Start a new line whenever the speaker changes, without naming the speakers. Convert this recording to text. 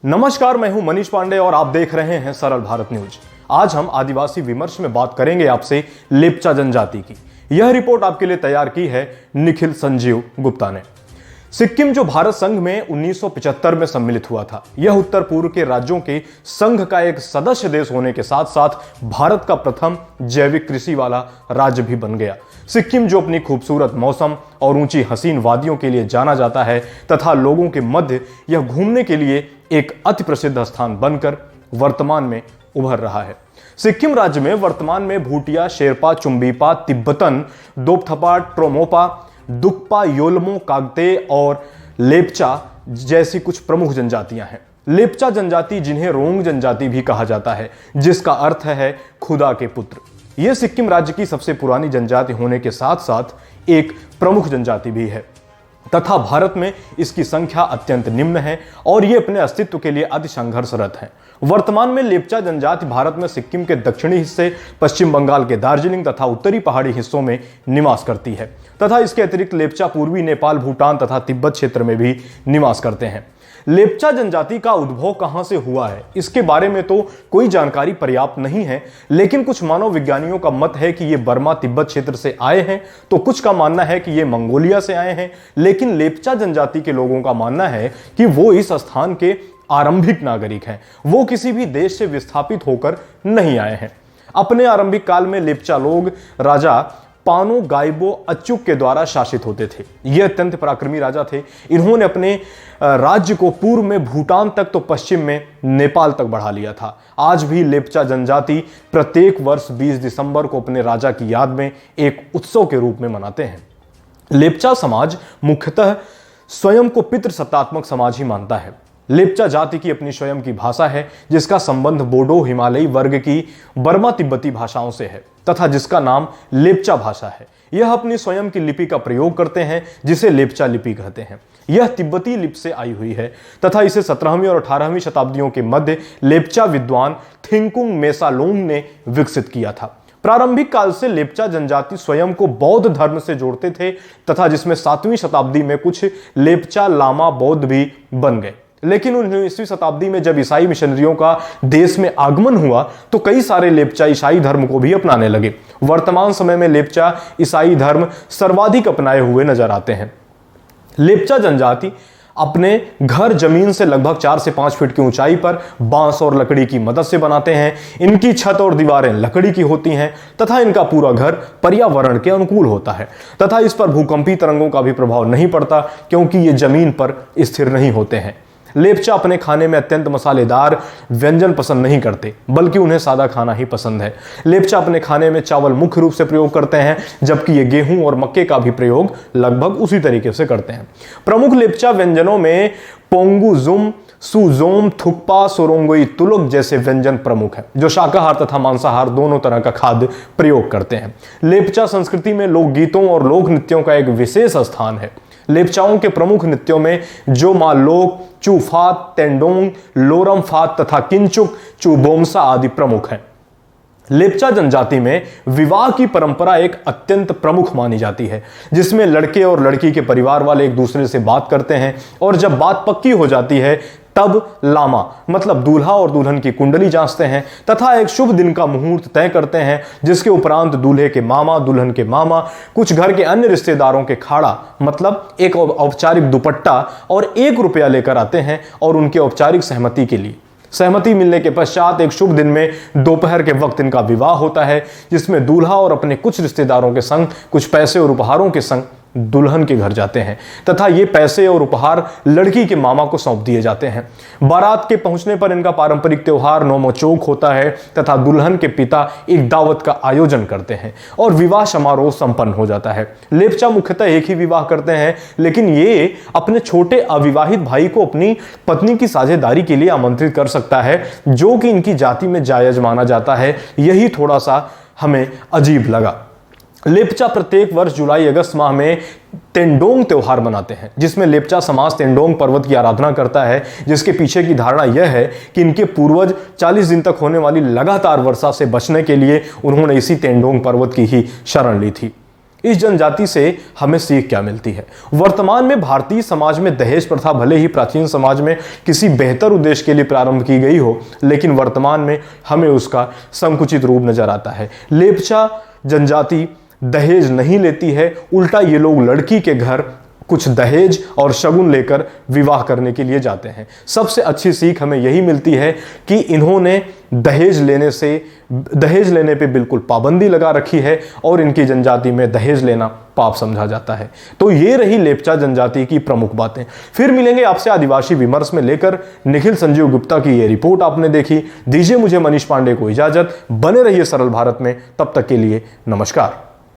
नमस्कार, मैं हूं मनीष पांडे और आप देख रहे हैं सरल भारत न्यूज। आज हम आदिवासी विमर्श में बात करेंगे आपसे लेप्चा जनजाति की। यह रिपोर्ट आपके लिए तैयार की है निखिल संजीव गुप्ता ने। सिक्किम जो भारत संघ में 1975 में सम्मिलित हुआ था, यह उत्तर पूर्व के राज्यों के संघ का एक सदस्य देश होने के साथ साथ भारत का प्रथम जैविक कृषि वाला राज्य भी बन गया। सिक्किम जो अपनी खूबसूरत मौसम और ऊंची हसीन वादियों के लिए जाना जाता है तथा लोगों के मध्य यह घूमने के लिए एक अति प्रसिद्ध स्थान बनकर वर्तमान में उभर रहा है। सिक्किम राज्य में वर्तमान में भूटिया, शेरपा, चुम्बीपा, तिब्बतन, दोपथपा, ट्रोमोपा, दुक्पा, योलमो, कागते और लेप्चा जैसी कुछ प्रमुख जनजातियां हैं। लेप्चा जनजाति, जिन्हें रोंग जनजाति भी कहा जाता है, जिसका अर्थ है खुदा के पुत्र, यह सिक्किम राज्य की सबसे पुरानी जनजाति होने के साथ साथ एक प्रमुख जनजाति भी है तथा भारत में इसकी संख्या अत्यंत निम्न है और ये अपने अस्तित्व के लिए अति संघर्षरत है। वर्तमान में लेप्चा जनजाति भारत में सिक्किम के दक्षिणी हिस्से, पश्चिम बंगाल के दार्जिलिंग तथा उत्तरी पहाड़ी हिस्सों में निवास करती है तथा इसके अतिरिक्त लेप्चा पूर्वी नेपाल, भूटान तथा तिब्बत क्षेत्र में भी निवास करते हैं। लेप्चा जनजाति का उद्भव कहां से हुआ है, इसके बारे में तो कोई जानकारी पर्याप्त नहीं है, लेकिन कुछ मानव विज्ञानियों का मत है कि ये बर्मा तिब्बत क्षेत्र से आए हैं, तो कुछ का मानना है कि ये मंगोलिया से आए हैं, लेकिन लेप्चा जनजाति के लोगों का मानना है कि वो इस स्थान के आरंभिक नागरिक हैं, वो किसी भी देश से विस्थापित होकर नहीं आए हैं। अपने आरंभिक काल में लेप्चा लोग राजा पानो गाइबो अचुक के द्वारा शासित होते थे। ये अत्यंत पराक्रमी राजा थे। इन्होंने अपने राज्य को पूर्व में भूटान तक तो पश्चिम में नेपाल तक बढ़ा लिया था। आज भी लेप्चा जनजाति प्रत्येक वर्ष 20 दिसंबर को अपने राजा की याद में एक उत्सव के रूप में मनाते हैं। लेप्चा समाज मुख्यतः स्वयं को पितृसत्तात्मक समाज ही मानता है। लेप्चा जाति की अपनी स्वयं की भाषा है, जिसका संबंध बोडो हिमालयी वर्ग की बर्मा तिब्बती भाषाओं से है तथा जिसका नाम लेप्चा भाषा है। यह अपनी स्वयं की लिपि का प्रयोग करते हैं, जिसे लेप्चा लिपि कहते हैं। यह तिब्बती लिपि से आई हुई है तथा इसे 17वीं और 18वीं शताब्दियों के मध्य लेप्चा विद्वान थिंकुंग मेसालोंग ने विकसित किया था। प्रारंभिक काल से लेप्चा जनजाति स्वयं को बौद्ध धर्म से जोड़ते थे तथा जिसमें 7वीं शताब्दी में कुछ लेप्चा लामा बौद्ध भी बन गए। लेकिन 19वीं शताब्दी में जब ईसाई मिशनरियों का देश में आगमन हुआ तो कई सारे लेप्चा ईसाई धर्म को भी अपनाने लगे। वर्तमान समय में लेप्चा ईसाई धर्म सर्वाधिक अपनाए हुए नजर आते हैं। लेप्चा जनजाति अपने घर जमीन से लगभग 4 से 5 फीट की ऊंचाई पर बांस और लकड़ी की मदद से बनाते हैं। इनकी छत और दीवारें लकड़ी की होती हैं तथा इनका पूरा घर पर्यावरण के अनुकूल होता है तथा इस पर भूकंपी तरंगों का भी प्रभाव नहीं पड़ता, क्योंकि ये जमीन पर स्थिर नहीं होते हैं। लेप्चा अपने खाने में अत्यंत मसालेदार व्यंजन पसंद नहीं करते, बल्कि उन्हें सादा खाना ही पसंद है। लेप्चा अपने खाने में चावल मुख्य रूप से प्रयोग करते हैं, जबकि ये गेहूं और मक्के का भी प्रयोग लगभग उसी तरीके से करते हैं। प्रमुख लेप्चा व्यंजनों में पोंगुजुम, सुजोम, थुक्पा, सोरोंगोई तुलुक जैसे व्यंजन प्रमुख हैं, जो शाकाहार तथा मांसाहार दोनों तरह का खाद्य प्रयोग करते हैं। लेप्चा संस्कृति में लोकगीतों और लोक नृत्यों का एक विशेष स्थान है। लेप्चाओं के प्रमुख नृत्यों में जो मालोक, चूफात, तेंडोंग, लोरमफात तथा किंचुक, चुबोमसा आदि प्रमुख हैं। लेप्चा जनजाति में विवाह की परंपरा एक अत्यंत प्रमुख मानी जाती है, जिसमें लड़के और लड़की के परिवार वाले एक दूसरे से बात करते हैं और जब बात पक्की हो जाती है तब लामा मतलब दूल्हा और दुल्हन की कुंडली जांचते हैं तथा एक शुभ दिन का मुहूर्त तय करते हैं, जिसके उपरांत दूल्हे के मामा, दुल्हन के मामा, कुछ घर के अन्य रिश्तेदारों के खाड़ा मतलब एक औपचारिक दुपट्टा और 1 रुपया लेकर आते हैं और उनके औपचारिक सहमति के लिए सहमति मिलने के पश्चात एक शुभ दिन में दोपहर के वक्त इनका विवाह होता है, जिसमें दूल्हा और अपने कुछ रिश्तेदारों के संग कुछ पैसे और उपहारों के संग दुल्हन के घर जाते हैं तथा ये पैसे और उपहार लड़की के मामा को सौंप दिए जाते हैं। बारात के पहुंचने पर इनका पारंपरिक त्योहार नौमोचोक होता है तथा दुल्हन के पिता एक दावत का आयोजन करते हैं और विवाह समारोह संपन्न हो जाता है। लेप्चा मुख्यतः एक ही विवाह करते हैं, लेकिन ये अपने छोटे अविवाहित भाई को अपनी पत्नी की साझेदारी के लिए आमंत्रित कर सकता है, जो कि इनकी जाति में जायज माना जाता है। यही थोड़ा सा हमें अजीब लगा। लेप्चा प्रत्येक वर्ष जुलाई अगस्त माह में तेंडोंग त्योहार मनाते हैं, जिसमें लेप्चा समाज तेंडोंग पर्वत की आराधना करता है, जिसके पीछे की धारणा यह है कि इनके पूर्वज 40 दिन तक होने वाली लगातार वर्षा से बचने के लिए उन्होंने इसी तेंडोंग पर्वत की ही शरण ली थी। इस जनजाति से हमें सीख क्या मिलती है? वर्तमान में भारतीय समाज में दहेज प्रथा भले ही प्राचीन समाज में किसी बेहतर उद्देश्य के लिए प्रारंभ की गई हो, लेकिन वर्तमान में हमें उसका संकुचित रूप नजर आता है। लेप्चा जनजाति दहेज नहीं लेती है, उल्टा ये लोग लड़की के घर कुछ दहेज और शगुन लेकर विवाह करने के लिए जाते हैं। सबसे अच्छी सीख हमें यही मिलती है कि इन्होंने दहेज लेने पे बिल्कुल पाबंदी लगा रखी है और इनकी जनजाति में दहेज लेना पाप समझा जाता है। तो ये रही लेप्चा जनजाति की प्रमुख बातें। फिर मिलेंगे आपसे आदिवासी विमर्श में लेकर निखिल संजीव गुप्ता की ये रिपोर्ट आपने देखी। दीजिए मुझे मनीष पांडे को इजाजत। बने रहिए सरल भारत में, तब तक के लिए नमस्कार।